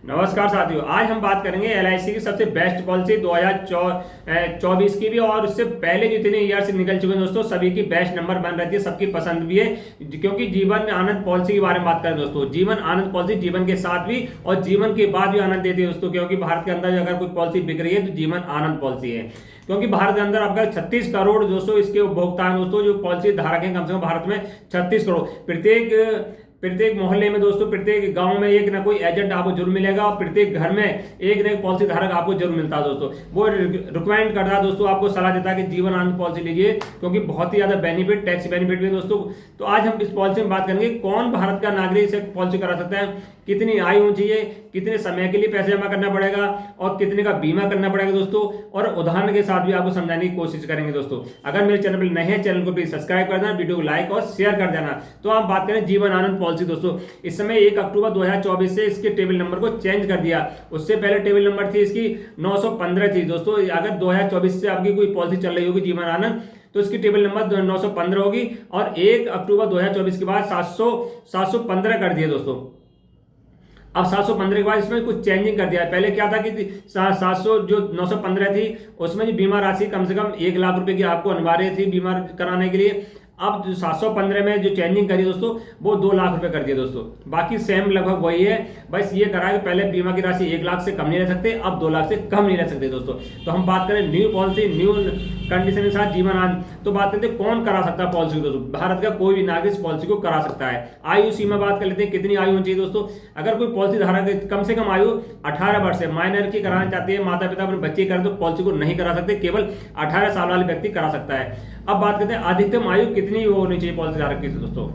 नमस्कार साथियों, आज हम बात करेंगे एलआईसी की सबसे बेस्ट पॉलिसी 2024 की भी और उससे पहले जितने ईयर्स निकल चुके हैं दोस्तों, सभी की बेस्ट नंबर बन रहती है, सबकी पसंद भी है। क्योंकि जीवन आनंद पॉलिसी के बारे में बात करें दोस्तों, जीवन आनंद पॉलिसी जीवन के साथ भी और जीवन के बाद भी आनंद देती है दोस्तों। क्योंकि भारत के अंदर अगर कोई पॉलिसी बिक रही है तो जीवन आनंद पॉलिसी है। क्योंकि भारत के अंदर आपका 36 करोड़ दोस्तों इसके उपभोक्ता हैं दोस्तों, जो पॉलिसी धारक हैं कम से कम भारत में 36 करोड़। प्रत्येक मोहल्ले में दोस्तों, प्रत्येक गांव में एक ना कोई एजेंट आपको जरूर मिलेगा और प्रत्येक घर में एक ना एक पॉलिसी धारक आपको जरूर मिलता है दोस्तों। वो रिकमेंड करता है दोस्तों, आपको सलाह देता है कि जीवन आनंद पॉलिसी लीजिए, क्योंकि बहुत ही ज्यादा बेनिफिट, टैक्स बेनिफिट भी है दोस्तों। तो आज हम इस पॉलिसी में बात करेंगे कौन भारत का नागरिक इसे पॉलिसी करा सकता है, कितनी आयु होनी चाहिए, कितने समय के लिए पैसे जमा करना पड़ेगा और कितने का बीमा करना पड़ेगा दोस्तों, और उदाहरण के साथ भी आपको समझाने की कोशिश करेंगे दोस्तों। अगर मेरे चैनल पर नए हैं, चैनल को प्लीज सब्सक्राइब कर देना, वीडियो को लाइक और शेयर कर देना। तो आप बात करें जीवन आनंद पॉलिसी दोस्तों, इस समय 1 अक्टूबर 2024 से इसके टेबल नंबर को चेंज कर दिया। उससे पहले टेबल नंबर थी इसकी 915 थी दोस्तों। अगर 2024 से आपकी कोई पॉलिसी चल रही होगी जीवन आनंद, तो इसकी टेबल नंबर 915 होगी और 1 अक्टूबर 2024 के बाद 715 कर दिए दोस्तों। अब 715 के बाद इसमें कुछ चेंजिंग कर दिया है। पहले क्या था कि 700 जो 915 थी उसमें जो बीमा राशि कम से कम 1 लाख रुपए की आपको अनिवार्य थी बीमा कराने के लिए। अब 715 में जो चेंजिंग करी दोस्तों, वो 2 लाख रुपए कर दिए दोस्तों। बाकी सेम लगभग वही है, बस ये करा है कि पहले बीमा की राशि 1 लाख से कम नहीं रह सकते, अब 2 लाख से कम नहीं रह सकते दोस्तों। तो हम बात करें न्यू पॉलिसी, न्यू कंडीशन के साथ जीवन आनंद, तो बात करते हैं कौन करा सकता है पॉलिसी दोस्तों। भारत का कोई भी नागरिक इस पॉलिसी को करा सकता है। आयु सीमा बात कर लेते हैं, कितनी आयु होनी चाहिए दोस्तों। अगर कोई पॉलिसी धारक कम से कम आयु 18 वर्ष है, माइनर की कराना चाहती है, माता पिता अपने बच्चे करें तो पॉलिसी को नहीं करा सकते, केवल 18 साल वाले व्यक्ति करा सकता है। अब बात करते हैं अधिकतम आयु कितनी होनी चाहिए पॉलिसी धारक की दोस्तों।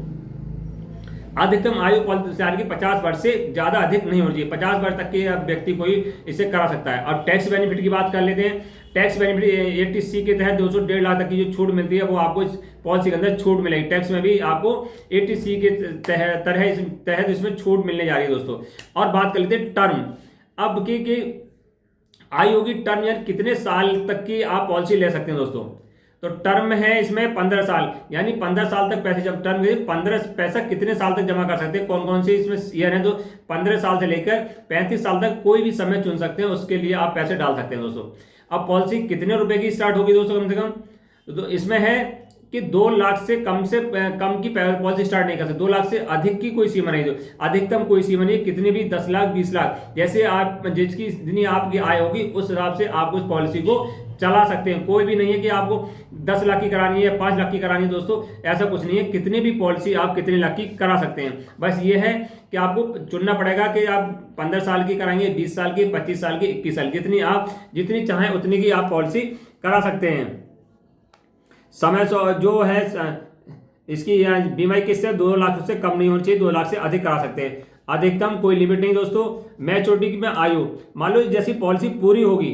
अधिकतम आयु पॉलिसी धारक की 50 वर्ष से ज्यादा अधिक नहीं होनी चाहिए। 50 वर्ष तक के व्यक्ति कोई इसे करा सकता है। और टैक्स बेनिफिट की बात कर लेते हैं। टैक्स बेनिफिट 80C के तहत 200 1.5 लाख तक की जो छूट मिलती है वो आपको इस पॉलिसी के अंदर छूट मिलेगी। टैक्स में भी आपको 80C के तहत इसमें छूट मिलने जा रही है दोस्तों। और बात कर लेते हैं टर्म। अब की आयु की टर्म, यानी कितने साल तक की आप पॉलिसी ले सकते हैं दोस्तों। तो टर्म है इसमें 15 साल, यानी 15 साल तक पैसे जब टर्म 15 पैसा कितने साल तक जमा कर सकते हैं, कौन कौन से इसमें ईयर है। तो 15 साल से लेकर 35 साल तक कोई भी समय चुन सकते हैं, उसके लिए आप पैसे डाल सकते हैं दोस्तों। अब पॉलिसी कितने रुपए की स्टार्ट होगी दोस्तों, कम से कम तो इसमें है कि 2 लाख से कम की पॉलिसी स्टार्ट नहीं कर सकते। 2 लाख से अधिक की कोई सीमा नहीं, दो अधिकतम कोई सीमा नहीं, कितनी भी 10 लाख 20 लाख, जैसे आप जिसकी जितनी आपकी आय होगी उस हिसाब से आप उस पॉलिसी को चला सकते हैं। कोई भी नहीं है कि आपको 10 लाख की करानी है या 5 लाख की करानी है दोस्तों, ऐसा कुछ नहीं है। कितनी भी पॉलिसी आप कितने लाख की करा सकते हैं। बस ये है कि आपको चुनना पड़ेगा कि आप 15 साल की कराएंगे, 20 साल की, 25 साल की, 21 साल, जितनी चाहें उतनी की आप पॉलिसी करा सकते हैं। समय जो है इसकी बीमा किस्त से 2 लाख से कम नहीं होनी चाहिए, 2 लाख से अधिक करा सकते हैं। अधिकतम कोई लिमिट नहीं दोस्तों। मैच्योरिटी में आयु, मान लो जैसी पॉलिसी पूरी होगी,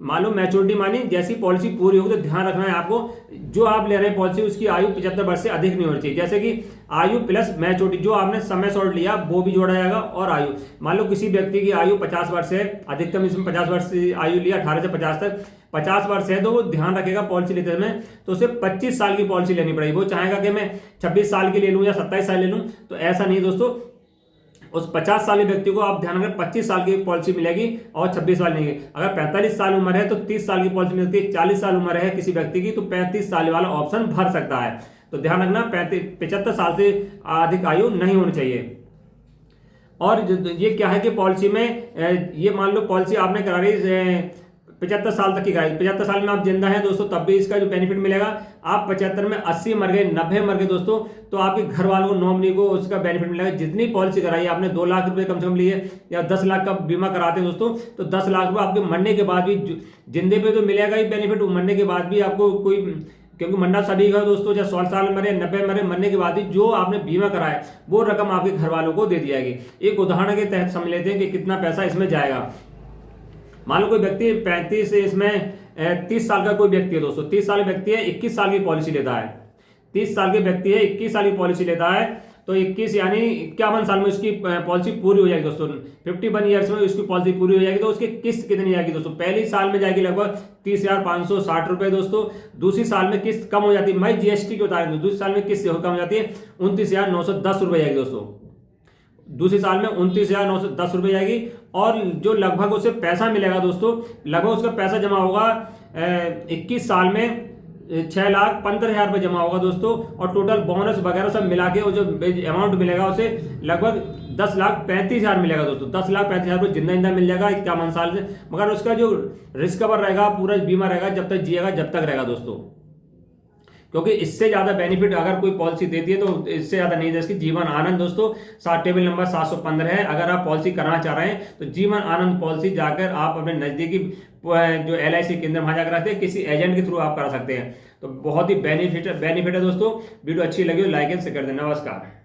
मान लो मैच्योरिटी मानी जैसी पॉलिसी पूरी होगी, तो ध्यान रखना है आपको, जो आप ले रहे हैं पॉलिसी उसकी आयु 75 वर्ष से अधिक नहीं होनी चाहिए। जैसे कि आयु प्लस मैच्योरिटी, जो आपने समय शॉर्ट लिया वो भी जोड़ा जाएगा, और आयु मान लो किसी व्यक्ति की आयु 50 वर्ष है, अधिकतम इसमें 50 वर्ष आयु लिया, 18 से 50 तक 50 वर्ष है, तो वो ध्यान रखेगा पॉलिसी लेते समय तो उसे 25 साल की पॉलिसी लेनी पड़ेगी। वो चाहेगा कि मैं 26 साल की ले लूँ या 27 साल ले लूँ, तो ऐसा नहीं दोस्तों। उस 50 साल के व्यक्ति को आप ध्यान रखें 25 साल की पॉलिसी मिलेगी और 26 साल नहीं। अगर 45 साल उम्र है तो 30 साल की पॉलिसी मिलती है। 40 साल उम्र है किसी व्यक्ति की तो 35 साल वाला ऑप्शन भर सकता है। तो ध्यान रखना 75 साल से अधिक आयु नहीं होनी चाहिए। और ये क्या है कि पॉलिसी में ये मान लो पॉलिसी आपने करा रही 75 साल तक की कराई, 75 साल में आप जिंदा हैं दोस्तों, तब भी इसका जो बेनिफिट मिलेगा। आप 75 में 80 मर गए, 90 मर गए दोस्तों, तो आपके घर वालों को, नॉमिनी को उसका बेनिफिट मिलेगा। जितनी पॉलिसी कराई आपने, 2 लाख रुपए कम से कम लिए या 10 लाख का बीमा कराते हैं दोस्तों, तो 10 लाख रुपए आपके मरने के बाद भी, जिंदे पे तो मिलेगा ही बेनिफिट, मरने के बाद भी आपको कोई, क्योंकि मरना सभी का दोस्तों, चाहे 100 साल मरे, 90 मरे, मरने के बाद ही जो आपने बीमा कराया वो रकम आपके घर वालों को दे दी जाएगी। एक उदाहरण के तहत समझ लेते हैं कि कितना पैसा इसमें जाएगा। मान लो कोई व्यक्ति 35 इसमें 30 साल का कोई व्यक्ति है दोस्तों, 30 साल व्यक्ति है, 21 साल की पॉलिसी लेता है। 30 साल के व्यक्ति है, 21 साल की पॉलिसी लेता है, तो 21 यानी 51 साल में उसकी पॉलिसी पूरी हो जाएगी दोस्तों। 51 ईयर्स में उसकी पॉलिसी पूरी हो जाएगी। तो उसकी किस्त कितनी जाएगी दोस्तों, पहली साल में जाएगी लगभग 30,560 रुपए दोस्तों। दूसरी साल में किस्त कम हो जाती है, मैं जीएसटी के बता रहा हूँ, दूसरी साल में किस्त कम हो जाती है 29,910 रुपए जाएगी दोस्तों। दूसरे साल में 29,910 रुपये जाएगी। और जो लगभग उसे पैसा मिलेगा दोस्तों, लगभग उसका पैसा जमा होगा 21 साल में 6,15,000 रुपये जमा होगा दोस्तों। और टोटल बोनस वगैरह सब मिला के वो जो अमाउंट मिलेगा उसे लगभग 10,35,000 मिलेगा दोस्तों। 10,35,000 रुपये जिंदा मिल जाएगा 51 साल से। मगर उसका जो रिस्क कवर रहेगा, पूरा बीमा रहेगा, जब तक जिएगा जब तक रहेगा दोस्तों। क्योंकि इससे ज्यादा बेनिफिट अगर कोई पॉलिसी देती है तो इससे ज्यादा नहीं देती। जीवन आनंद दोस्तों टेबल नंबर 715 है। अगर आप पॉलिसी कराना चाह रहे हैं तो जीवन आनंद पॉलिसी जाकर आप अपने नजदीकी जो LIC केंद्र वहां जाकर आते हैं, किसी एजेंट के थ्रू आप करा सकते हैं। तो बहुत ही बेनिफिट है दोस्तों। वीडियो अच्छी लगी हो लाइक एंड शेयर कर दें। नमस्कार।